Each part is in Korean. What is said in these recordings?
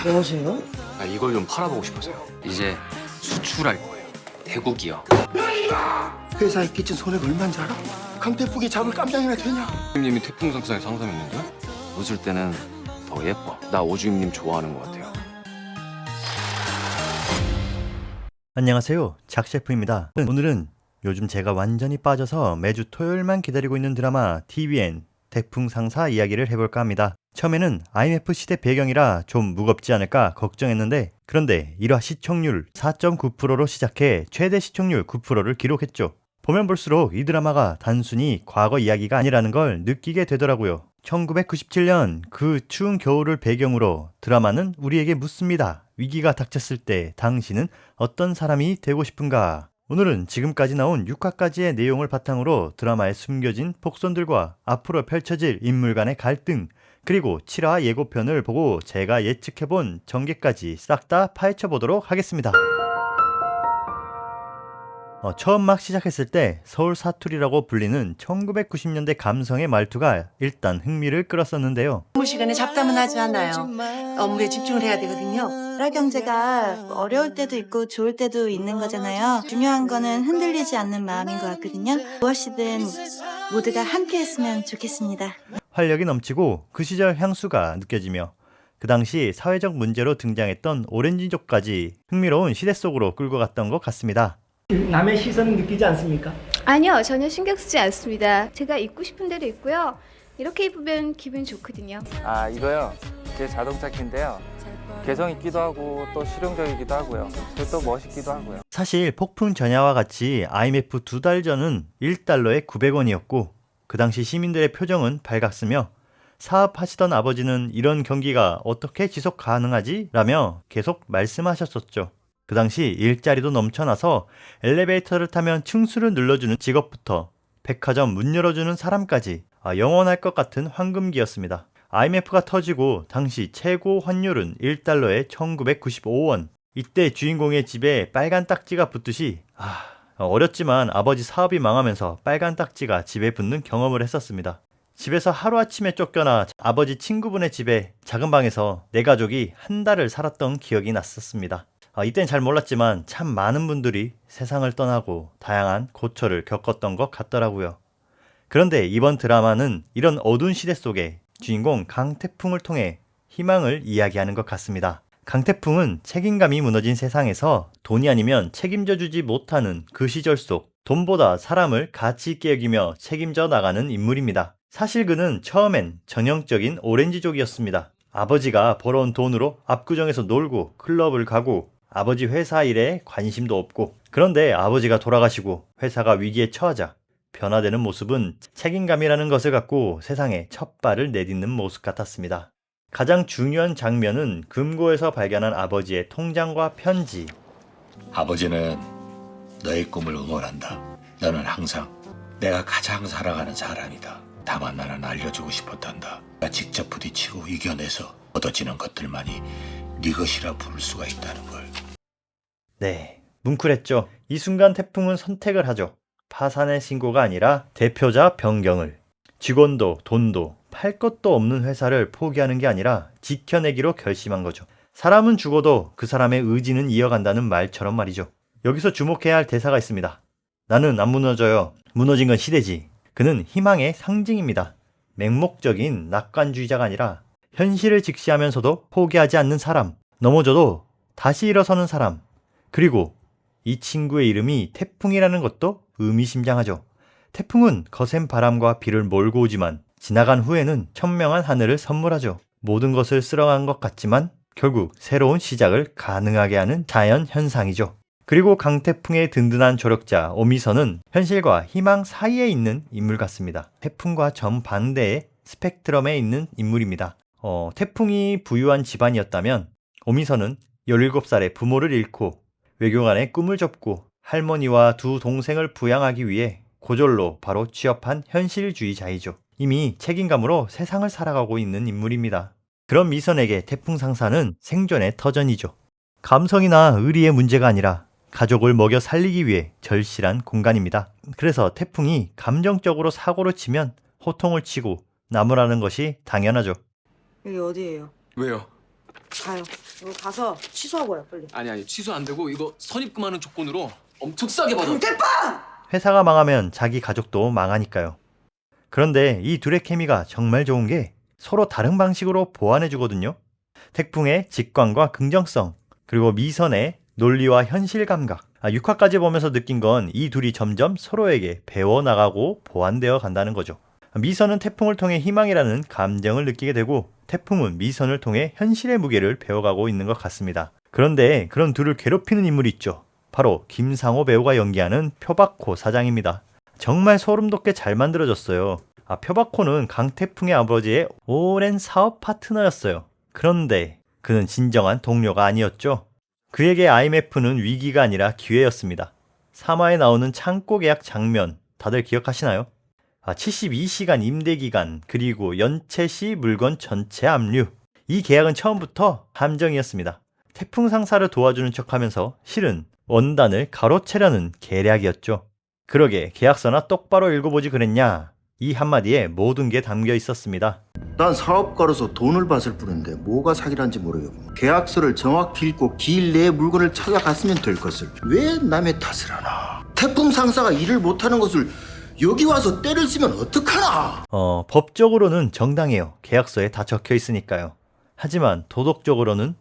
뭐하세요? 이걸 좀 팔아보고 싶어서요. 이제 수출할 거예요. 대국이요. 회사에 끼친 손해가 얼마인지 알아? 강태풍이 잡을 깜장이나 되냐? 오주임님이 태풍 상사에 상담했는데 웃을 때는 더 예뻐. 나 오주임님 좋아하는 것 같아요. 안녕하세요, 작셰프입니다. 오늘은 요즘 제가 완전히 빠져서 매주 토요일만 기다리고 있는 드라마 TVN 태풍 상사 이야기를 해볼까 합니다. 처음에는 IMF 시대 배경이라 좀 무겁지 않을까 걱정했는데, 그런데 1화 시청률 4.9%로 시작해 최대 시청률 9%를 기록했죠. 보면 볼수록 이 드라마가 단순히 과거 이야기가 아니라는 걸 느끼게 되더라고요. 1997년 그 추운 겨울을 배경으로 드라마는 우리에게 묻습니다. 위기가 닥쳤을 때 당신은 어떤 사람이 되고 싶은가? 오늘은 지금까지 나온 6화까지의 내용을 바탕으로 드라마에 숨겨진 폭손들과 앞으로 펼쳐질 인물 간의 갈등, 그리고 7화 예고편을 보고 제가 예측해본 전개까지 싹 다 파헤쳐 보도록 하겠습니다. 처음 막 시작했을 때 서울 사투리라고 불리는 1990년대 감성의 말투가 일단 흥미를 끌었었는데요. 업무 시간에 잡담은 하지 않아요. 업무에 집중을 해야 되거든요. 나라 경제가 어려울 때도 있고 좋을 때도 있는 거잖아요. 중요한 거는 흔들리지 않는 마음인 것 같거든요. 무엇이든 모두가 함께 했으면 좋겠습니다. 활력이 넘치고 그 시절 향수가 느껴지며 그 당시 사회적 문제로 등장했던 오렌지족까지 흥미로운 시대 속으로 끌고 갔던 것 같습니다. 남의 시선을 느끼지 않습니까? 아니요, 전혀 신경 쓰지 않습니다. 제가 입고 싶은 대로 입고요. 이렇게 입으면 기분 좋거든요. 아, 이거요? 제 자동차 키인데요. 개성 있기도 하고 또 실용적이기도 하고요. 그리고 또 멋있기도 하고요. 사실 폭풍 전야와 같이 IMF 2달 전은 1달러에 900원이었고 그 당시 시민들의 표정은 밝았으며 사업하시던 아버지는 이런 경기가 어떻게 지속 가능하지? 라며 계속 말씀하셨었죠. 그 당시 일자리도 넘쳐나서 엘리베이터를 타면 층수를 눌러주는 직업부터 백화점 문 열어주는 사람까지 영원할 것 같은 황금기였습니다. IMF가 터지고 당시 최고 환율은 1달러에 1995원. 이때 주인공의 집에 빨간 딱지가 붙듯이 어렸지만 아버지 사업이 망하면서 빨간 딱지가 집에 붙는 경험을 했었습니다. 집에서 하루아침에 쫓겨나 아버지 친구분의 집에 작은 방에서 내 가족이 한 달을 살았던 기억이 났었습니다. 이땐 잘 몰랐지만 참 많은 분들이 세상을 떠나고 다양한 고초를 겪었던 것 같더라고요. 그런데 이번 드라마는 이런 어두운 시대 속에 주인공 강태풍을 통해 희망을 이야기하는 것 같습니다. 강태풍은 책임감이 무너진 세상에서 돈이 아니면 책임져 주지 못하는 그 시절 속 돈보다 사람을 가치 있게 여기며 책임져 나가는 인물입니다. 사실 그는 처음엔 전형적인 오렌지족이었습니다. 아버지가 벌어온 돈으로 압구정에서 놀고 클럽을 가고 아버지 회사 일에 관심도 없고, 그런데 아버지가 돌아가시고 회사가 위기에 처하자 변화되는 모습은 책임감이라는 것을 갖고 세상에 첫 발을 내딛는 모습 같았습니다. 가장 중요한 장면은 금고에서 발견한 아버지의 통장과 편지. 아버지는 너의 꿈을 응원한다. 너는 항상 내가 가장 사랑하는 사람이다. 다만 나는 알려주고 싶었단다. 내가 직접 부딪히고 이겨내서 얻어지는 것들만이 네 것이라 부를 수가 있다는 걸. 네, 뭉클했죠. 이 순간 태풍은 선택을 하죠. 파산의 신고가 아니라 대표자 변경을. 직원도 돈도 팔 것도 없는 회사를 포기하는 게 아니라 지켜내기로 결심한 거죠. 사람은 죽어도 그 사람의 의지는 이어간다는 말처럼 말이죠. 여기서 주목해야 할 대사가 있습니다. 나는 안 무너져요. 무너진 건 시대지. 그는 희망의 상징입니다. 맹목적인 낙관주의자가 아니라 현실을 직시하면서도 포기하지 않는 사람. 넘어져도 다시 일어서는 사람. 그리고 이 친구의 이름이 태풍이라는 것도 의미심장하죠. 태풍은 거센 바람과 비를 몰고 오지만 지나간 후에는 천명한 하늘을 선물하죠. 모든 것을 쓸어간 것 같지만 결국 새로운 시작을 가능하게 하는 자연 현상이죠. 그리고 강태풍의 든든한 조력자 오미선은 현실과 희망 사이에 있는 인물 같습니다. 태풍과 정반대의 스펙트럼에 있는 인물입니다. 태풍이 부유한 집안이었다면 오미선은 17살에 부모를 잃고 외교관의 꿈을 접고 할머니와 두 동생을 부양하기 위해 고졸로 바로 취업한 현실주의자이죠. 이미 책임감으로 세상을 살아가고 있는 인물입니다. 그런 미선에게 태풍 상사는 생존의 터전이죠. 감성이나 의리의 문제가 아니라 가족을 먹여 살리기 위해 절실한 공간입니다. 그래서 태풍이 감정적으로 사고를 치면 호통을 치고 나무라는 것이 당연하죠. 여기 어디예요? 왜요? 가요. 이거 가서 취소하고 와요, 빨리. 아니 취소 안 되고 이거 선입금하는 조건으로 엄청 싸게 받아. 회사가 망하면 자기 가족도 망하니까요. 그런데 이 둘의 케미가 정말 좋은 게 서로 다른 방식으로 보완해 주거든요. 태풍의 직관과 긍정성, 그리고 미선의 논리와 현실 감각. 6화까지 보면서 느낀 건 이 둘이 점점 서로에게 배워나가고 보완되어 간다는 거죠. 미선은 태풍을 통해 희망이라는 감정을 느끼게 되고 태풍은 미선을 통해 현실의 무게를 배워가고 있는 것 같습니다. 그런데 그런 둘을 괴롭히는 인물이 있죠. 바로 김상호 배우가 연기하는 표박호 사장입니다. 정말 소름 돋게 잘 만들어졌어요. 표박호는 강태풍의 아버지의 오랜 사업 파트너였어요. 그런데 그는 진정한 동료가 아니었죠. 그에게 IMF는 위기가 아니라 기회였습니다. 3화에 나오는 창고 계약 장면 다들 기억하시나요? 72시간 임대기간 그리고 연체 시 물건 전체 압류. 이 계약은 처음부터 함정이었습니다. 태풍 상사를 도와주는 척하면서 실은 원단을 가로채려는 계략이었죠. 그러게 계약서나 똑바로 읽어보지 그랬냐? 이 한마디에 모든 게 담겨 있었습니다. 난 사업가로서 돈을 받을 뿐인데 뭐가 사기란지 모르겠고 계약서를 정확히 읽고 기일 내에 물건을 찾아갔으면 될 것을 왜 남의 탓을 하나. 태풍 상사가 일을 못하는 것을 여기 와서 때를 쓰면 어떡하나. 법적으로는 정당해요. 계약서에 다 적혀 있으니까요. 하지만 도덕적으로는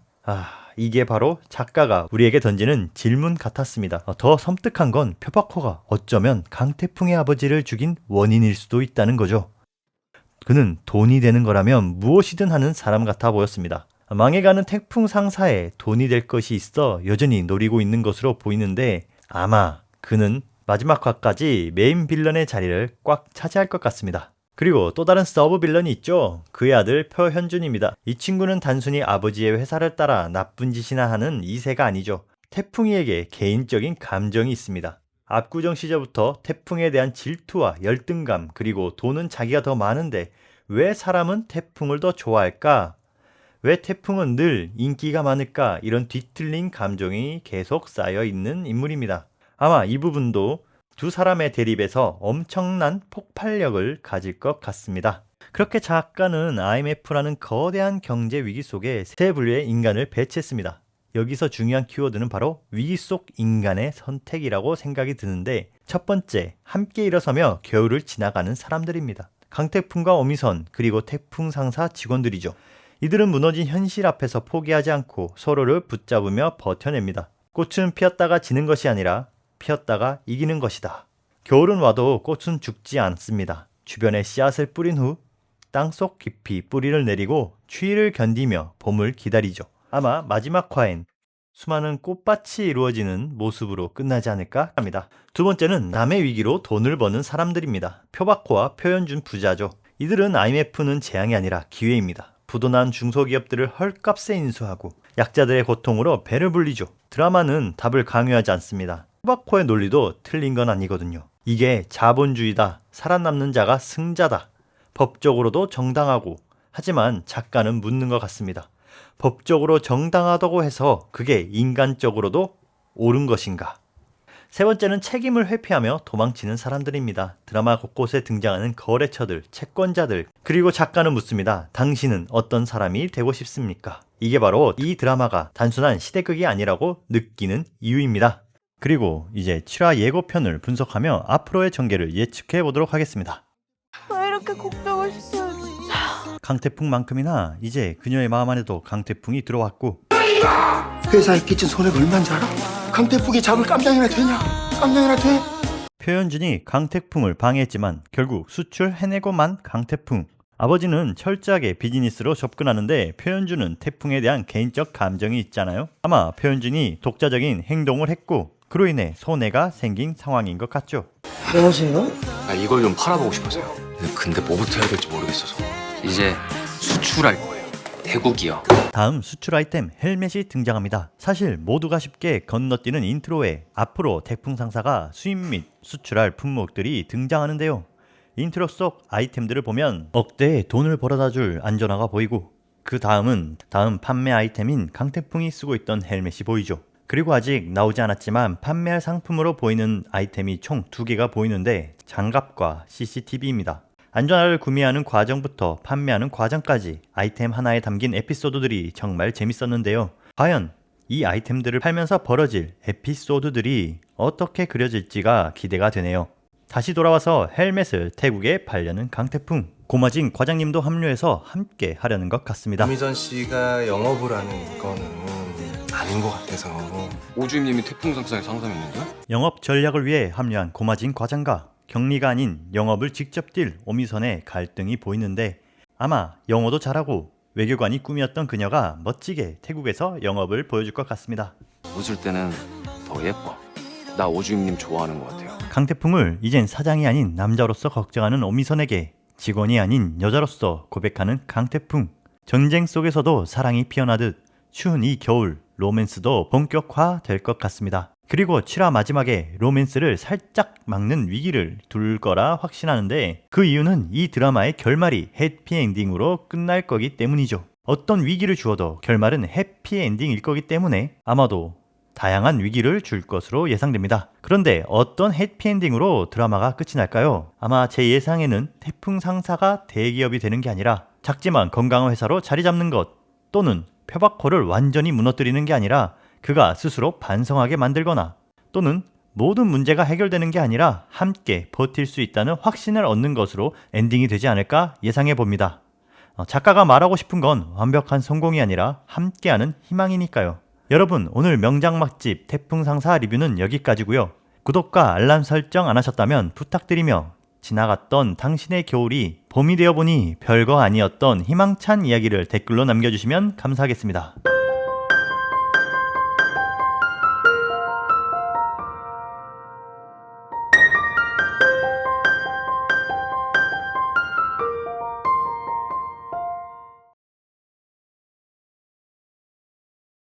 이게 바로 작가가 우리에게 던지는 질문 같았습니다. 더 섬뜩한 건 표박호가 어쩌면 강태풍의 아버지를 죽인 원인일 수도 있다는 거죠. 그는 돈이 되는 거라면 무엇이든 하는 사람 같아 보였습니다. 망해가는 태풍 상사에 돈이 될 것이 있어 여전히 노리고 있는 것으로 보이는데 아마 그는 마지막 화까지 메인 빌런의 자리를 꽉 차지할 것 같습니다. 그리고 또 다른 서브 빌런이 있죠. 그의 아들 표현준입니다. 이 친구는 단순히 아버지의 회사를 따라 나쁜 짓이나 하는 2세가 아니죠. 태풍이에게 개인적인 감정이 있습니다. 압구정 시절부터 태풍에 대한 질투와 열등감, 그리고 돈은 자기가 더 많은데 왜 사람은 태풍을 더 좋아할까? 왜 태풍은 늘 인기가 많을까? 이런 뒤틀린 감정이 계속 쌓여 있는 인물입니다. 아마 이 부분도 두 사람의 대립에서 엄청난 폭발력을 가질 것 같습니다. 그렇게 작가는 IMF라는 거대한 경제 위기 속에 세 분류의 인간을 배치했습니다. 여기서 중요한 키워드는 바로 위기 속 인간의 선택이라고 생각이 드는데 첫 번째, 함께 일어서며 겨울을 지나가는 사람들입니다. 강태풍과 오미선 그리고 태풍 상사 직원들이죠. 이들은 무너진 현실 앞에서 포기하지 않고 서로를 붙잡으며 버텨냅니다. 꽃은 피었다가 지는 것이 아니라 피었다가 이기는 것이다. 겨울은 와도 꽃은 죽지 않습니다. 주변에 씨앗을 뿌린 후 땅속 깊이 뿌리를 내리고 추위를 견디며 봄을 기다리죠. 아마 마지막 화엔 수많은 꽃밭이 이루어지는 모습으로 끝나지 않을까 합니다. 두 번째는 남의 위기로 돈을 버는 사람들입니다. 표박호와 표현준 부자죠. 이들은 IMF는 재앙이 아니라 기회입니다. 부도난 중소기업들을 헐값에 인수하고 약자들의 고통으로 배를 불리죠. 드라마는 답을 강요하지 않습니다. 표박호의 논리도 틀린 건 아니거든요. 이게 자본주의다. 살아남는 자가 승자다. 법적으로도 정당하고, 하지만 작가는 묻는 것 같습니다. 법적으로 정당하다고 해서 그게 인간적으로도 옳은 것인가? 세 번째는 책임을 회피하며 도망치는 사람들입니다. 드라마 곳곳에 등장하는 거래처들, 채권자들, 그리고 작가는 묻습니다. 당신은 어떤 사람이 되고 싶습니까? 이게 바로 이 드라마가 단순한 시대극이 아니라고 느끼는 이유입니다. 그리고 이제 7화 예고편을 분석하며 앞으로의 전개를 예측해 보도록 하겠습니다. 왜 이렇게 걱정을 시켜요? 강태풍만큼이나 이제 그녀의 마음 안에도 강태풍이 들어왔고 회사에 끼친 손해가 얼마인지 알아? 강태풍이 잡을 깜냥이나 되냐? 깜냥이나 돼? 표현준이 강태풍을 방해했지만 결국 수출해내고만 강태풍. 아버지는 철저하게 비즈니스로 접근하는데 표현준은 태풍에 대한 개인적 감정이 있잖아요. 아마 표현준이 독자적인 행동을 했고 그로 인해 손해가 생긴 상황인 것 같죠. 뭐 하세요? 이걸 좀 팔아보고 싶어서요. 근데 뭐부터 해야 될지 모르겠어서 이제 수출할 거예요. 태국이요. 다음 수출 아이템 헬멧이 등장합니다. 사실 모두가 쉽게 건너뛰는 인트로에 앞으로 태풍 상사가 수입 및 수출할 품목들이 등장하는데요. 인트로 속 아이템들을 보면 억대의 돈을 벌어다 줄 안전화가 보이고 그 다음 판매 아이템인 강태풍이 쓰고 있던 헬멧이 보이죠. 그리고 아직 나오지 않았지만 판매할 상품으로 보이는 아이템이 총 2개가 보이는데 장갑과 CCTV입니다. 안전화를 구매하는 과정부터 판매하는 과정까지 아이템 하나에 담긴 에피소드들이 정말 재밌었는데요. 과연 이 아이템들을 팔면서 벌어질 에피소드들이 어떻게 그려질지가 기대가 되네요. 다시 돌아와서 헬멧을 태국에 팔려는 강태풍. 고마진 과장님도 합류해서 함께 하려는 것 같습니다. 김희선 씨가 영업을 하는 거는 아닌 것 같아서. 오주임님이 태풍 상사에 상담했는데? 영업 전략을 위해 합류한 고마진 과장과 격리가 아닌 영업을 직접 뛸 오미선의 갈등이 보이는데, 아마 영어도 잘하고 외교관이 꿈이었던 그녀가 멋지게 태국에서 영업을 보여줄 것 같습니다. 웃을 때는 더 예뻐. 나 오주임님 좋아하는 것 같아요. 강태풍을 이젠 사장이 아닌 남자로서 걱정하는 오미선에게 직원이 아닌 여자로서 고백하는 강태풍. 전쟁 속에서도 사랑이 피어나듯 추운 이 겨울 로맨스도 본격화될 것 같습니다. 그리고 7화 마지막에 로맨스를 살짝 막는 위기를 둘 거라 확신하는데, 그 이유는 이 드라마의 결말이 해피엔딩으로 끝날 거기 때문이죠. 어떤 위기를 주어도 결말은 해피엔딩일 거기 때문에 아마도 다양한 위기를 줄 것으로 예상됩니다. 그런데 어떤 해피엔딩으로 드라마가 끝이 날까요? 아마 제 예상에는 태풍 상사가 대기업이 되는 게 아니라 작지만 건강한 회사로 자리 잡는 것, 또는 표박호를 완전히 무너뜨리는 게 아니라 그가 스스로 반성하게 만들거나, 또는 모든 문제가 해결되는 게 아니라 함께 버틸 수 있다는 확신을 얻는 것으로 엔딩이 되지 않을까 예상해 봅니다. 작가가 말하고 싶은 건 완벽한 성공이 아니라 함께하는 희망이니까요. 여러분, 오늘 명작 맛집 태풍상사 리뷰는 여기까지고요. 구독과 알람 설정 안 하셨다면 부탁드리며, 지나갔던 당신의 겨울이 봄이 되어보니 별거 아니었던 희망찬 이야기를 댓글로 남겨주시면 감사하겠습니다.